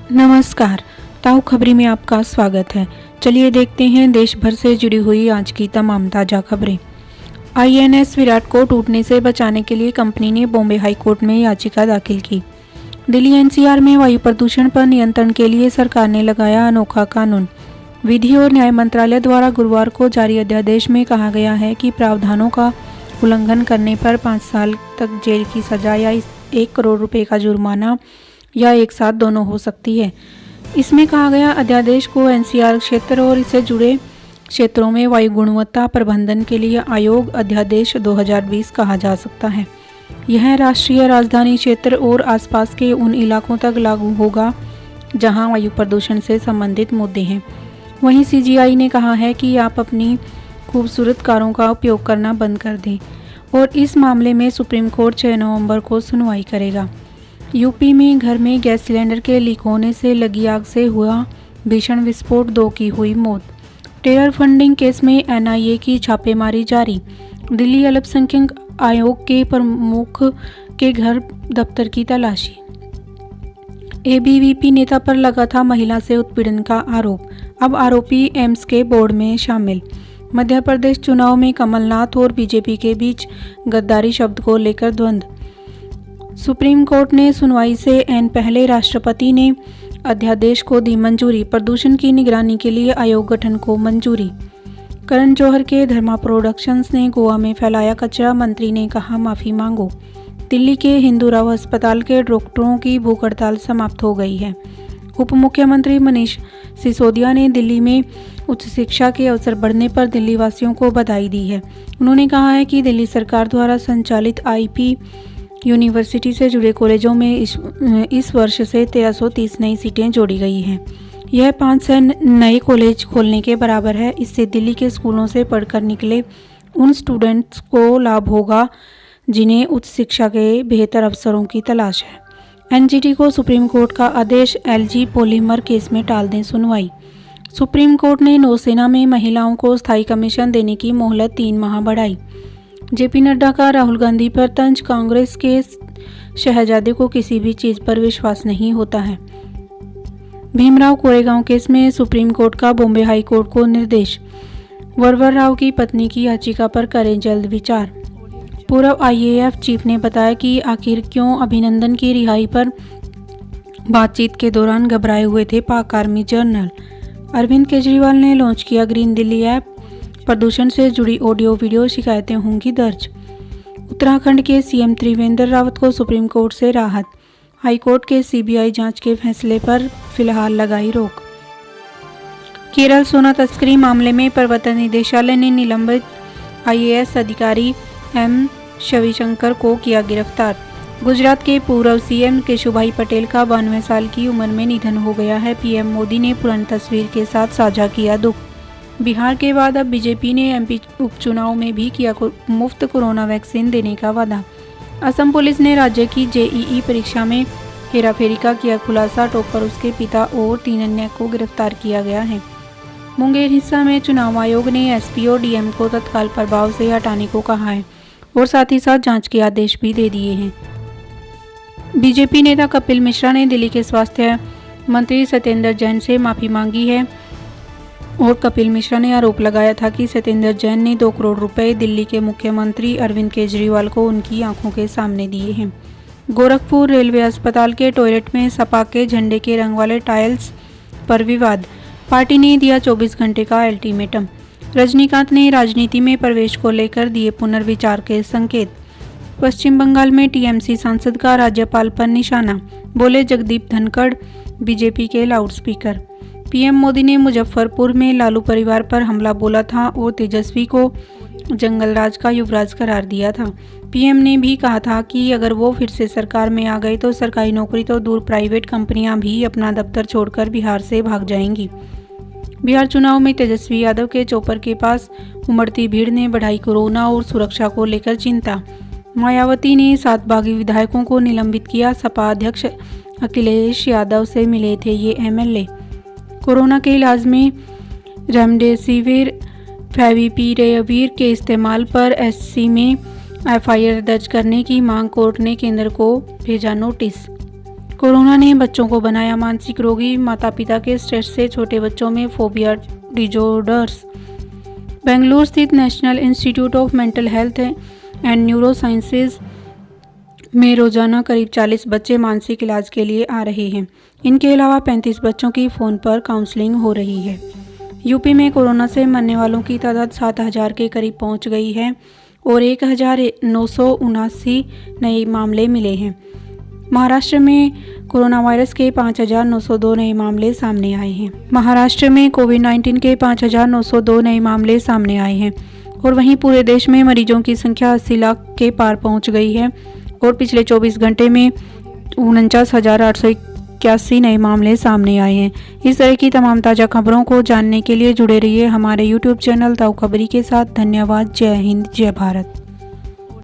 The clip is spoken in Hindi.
नमस्कार, ताऊ खबरी में आपका स्वागत है। चलिए देखते हैं देश भर से जुड़ी हुई आज की तमाम ताज़ा खबरें। आईएनएस विराट को टूटने से बचाने के लिए कंपनी ने बॉम्बे हाई कोर्ट में याचिका दाखिल की। दिल्ली एनसीआर में वायु प्रदूषण पर नियंत्रण के लिए सरकार ने लगाया अनोखा कानून। विधि और न्याय मंत्रालय द्वारा गुरुवार को जारी अध्यादेश में कहा गया है कि प्रावधानों का उल्लंघन करने पर 5 साल तक जेल की सजा या 1 करोड़ रुपए का जुर्माना या एक साथ दोनों हो सकती है। इसमें कहा गया अध्यादेश को एनसीआर क्षेत्र और इससे जुड़े क्षेत्रों में वायु गुणवत्ता प्रबंधन के लिए आयोग अध्यादेश 2020 कहा जा सकता है। यह राष्ट्रीय राजधानी क्षेत्र और आसपास के उन इलाकों तक लागू होगा जहां वायु प्रदूषण से संबंधित मुद्दे हैं। वहीं सीजीआई ने कहा है कि आप अपनी खूबसूरत कारों का उपयोग करना बंद कर दें और इस मामले में सुप्रीम कोर्ट 6 नवंबर को सुनवाई करेगा। यूपी में घर में गैस सिलेंडर के लीक होने से लगी आग से हुआ भीषण विस्फोट, 2 की हुई मौत। टेरर फंडिंग केस में एनआईए की छापेमारी जारी। दिल्ली अल्पसंख्यक आयोग के प्रमुख के घर दफ्तर की तलाशी। एबीवीपी नेता पर लगा था महिला से उत्पीड़न का आरोप, अब आरोपी एम्स के बोर्ड में शामिल। मध्य प्रदेश चुनाव में कमलनाथ और बीजेपी के बीच गद्दारी शब्द को लेकर द्वंद्व। सुप्रीम कोर्ट ने सुनवाई से ऐन पहले राष्ट्रपति ने अध्यादेश को दी मंजूरी। प्रदूषण की निगरानी के लिए आयोग गठन को मंजूरी। करण जौहर के धर्मा प्रोडक्शंस ने गोवा में फैलाया कचरा, मंत्री ने कहा माफी मांगो। दिल्ली के हिंदूराव अस्पताल के डॉक्टरों की भूख हड़ताल समाप्त हो गई है। उप मुख्यमंत्री मनीष सिसोदिया ने दिल्ली में उच्च शिक्षा के अवसर बढ़ने पर दिल्ली वासियों को बधाई दी है। उन्होंने कहा है कि दिल्ली सरकार द्वारा संचालित आईपी यूनिवर्सिटी से जुड़े कॉलेजों में इस वर्ष से 1330 नई सीटें जोड़ी गई हैं। यह 500 नए कॉलेज खोलने के बराबर है। इससे दिल्ली के स्कूलों से पढ़कर निकले उन स्टूडेंट्स को लाभ होगा जिन्हें उच्च शिक्षा के बेहतर अवसरों की तलाश है। एनजीटी को सुप्रीम कोर्ट का आदेश, एलजी पॉलीमर केस में टाल दें सुनवाई। सुप्रीम कोर्ट ने नौसेना में महिलाओं को स्थायी कमीशन देने की मोहलत 3 माह बढ़ाई। जेपी नड्डा का राहुल गांधी पर तंज, कांग्रेस के शहजादे को किसी भी चीज पर विश्वास नहीं होता है। भीमराव कोरेगांव केस में सुप्रीम कोर्ट का बॉम्बे हाई कोर्ट को निर्देश। वरवर राव की पत्नी की याचिका पर करें जल्द विचार। पूर्व आईएएफ चीफ ने बताया कि आखिर क्यों अभिनंदन की रिहाई पर बातचीत के दौरान घबराए हुए थे पाक आर्मी जनरल। अरविंद केजरीवाल ने लॉन्च किया ग्रीन दिल्ली ऐप। प्रदूषण से जुड़ी ऑडियो वीडियो शिकायतें होंगी दर्ज। उत्तराखंड के सीएम त्रिवेंद्र रावत को सुप्रीम कोर्ट से राहत। हाई कोर्ट के सीबीआई जांच के फैसले पर फिलहाल लगाई रोक। केरल सोना तस्करी मामले में प्रवर्तन निदेशालय ने निलंबित आईएएस अधिकारी एम शविशंकर को किया गिरफ्तार। गुजरात के पूर्व सीएम केशुभाई पटेल का 92 साल की उम्र में निधन हो गया है। पीएम मोदी ने पुरानी तस्वीर के साथ साझा किया दुख। बिहार के बाद अब बीजेपी ने एमपी उपचुनाव में भी किया मुफ्त कोरोना वैक्सीन देने का वादा। असम पुलिस ने राज्य की जेईई परीक्षा में हेराफेरी का किया खुलासा। टॉपर उसके पिता और 3 अन्य को गिरफ्तार किया गया है। मुंगेर हिस्सा में चुनाव आयोग ने एसपी और डीएम को तत्काल प्रभाव से हटाने को कहा है और साथ ही साथ जांच के आदेश भी दे दिए हैं। बीजेपी नेता कपिल मिश्रा ने दिल्ली के स्वास्थ्य मंत्री सत्येंद्र जैन से माफी मांगी है और कपिल मिश्रा ने आरोप लगाया था कि सत्येंद्र जैन ने 2 करोड़ रुपए दिल्ली के मुख्यमंत्री अरविंद केजरीवाल को उनकी आंखों के सामने दिए हैं। गोरखपुर रेलवे अस्पताल के टॉयलेट में सपा के झंडे के रंग वाले टाइल्स पर विवाद। पार्टी ने दिया 24 घंटे का अल्टीमेटम। रजनीकांत ने राजनीति में प्रवेश को लेकर दिए पुनर्विचार के संकेत। पश्चिम बंगाल में टीएमसी सांसद का राज्यपाल पर निशाना, बोले जगदीप धनखड़ बीजेपी के लाउडस्पीकर। पीएम मोदी ने मुजफ्फरपुर में लालू परिवार पर हमला बोला था और तेजस्वी को जंगलराज का युवराज करार दिया था। पीएम ने भी कहा था कि अगर वो फिर से सरकार में आ गए तो सरकारी नौकरी तो दूर, प्राइवेट कंपनियां भी अपना दफ्तर छोड़कर बिहार से भाग जाएंगी। बिहार चुनाव में तेजस्वी यादव के चौपर के पास उमड़ती भीड़ ने बढ़ाई कोरोना और सुरक्षा को लेकर चिंता। मायावती ने 7 बागी विधायकों को निलंबित किया। सपा अध्यक्ष अखिलेश यादव से मिले थे ये एमएलए। कोरोना के इलाज में रेमडेसिविर, फेविपिरेविर के इस्तेमाल पर एससी में एफआईआर दर्ज करने की मांग। कोर्ट ने केंद्र को भेजा नोटिस। कोरोना ने बच्चों को बनाया मानसिक रोगी, माता पिता के स्ट्रेस से छोटे बच्चों में फोबिया डिजॉर्डर्स। बेंगलुरु स्थित National Institute of Mental Health and Neuro Sciences में रोजाना करीब 40 बच्चे मानसिक इलाज के लिए आ रहे हैं। इनके अलावा 35 बच्चों की फ़ोन पर काउंसलिंग हो रही है। यूपी में कोरोना से मरने वालों की तादाद 7,000 के करीब पहुंच गई है और 1,979 नए मामले मिले हैं। महाराष्ट्र में कोरोना वायरस के 5,902 नए मामले सामने आए हैं। महाराष्ट्र में कोविड-19 के 5,902 नए मामले सामने आए हैं और वहीं पूरे देश में मरीजों की संख्या 80 लाख के पार पहुंच गई है और पिछले 24 घंटे में 49,881 नए मामले सामने आए हैं। इस तरह की तमाम ताज़ा खबरों को जानने के लिए जुड़े रहिए हमारे YouTube चैनल ताऊ खबरी के साथ। धन्यवाद। जय हिंद, जय भारत।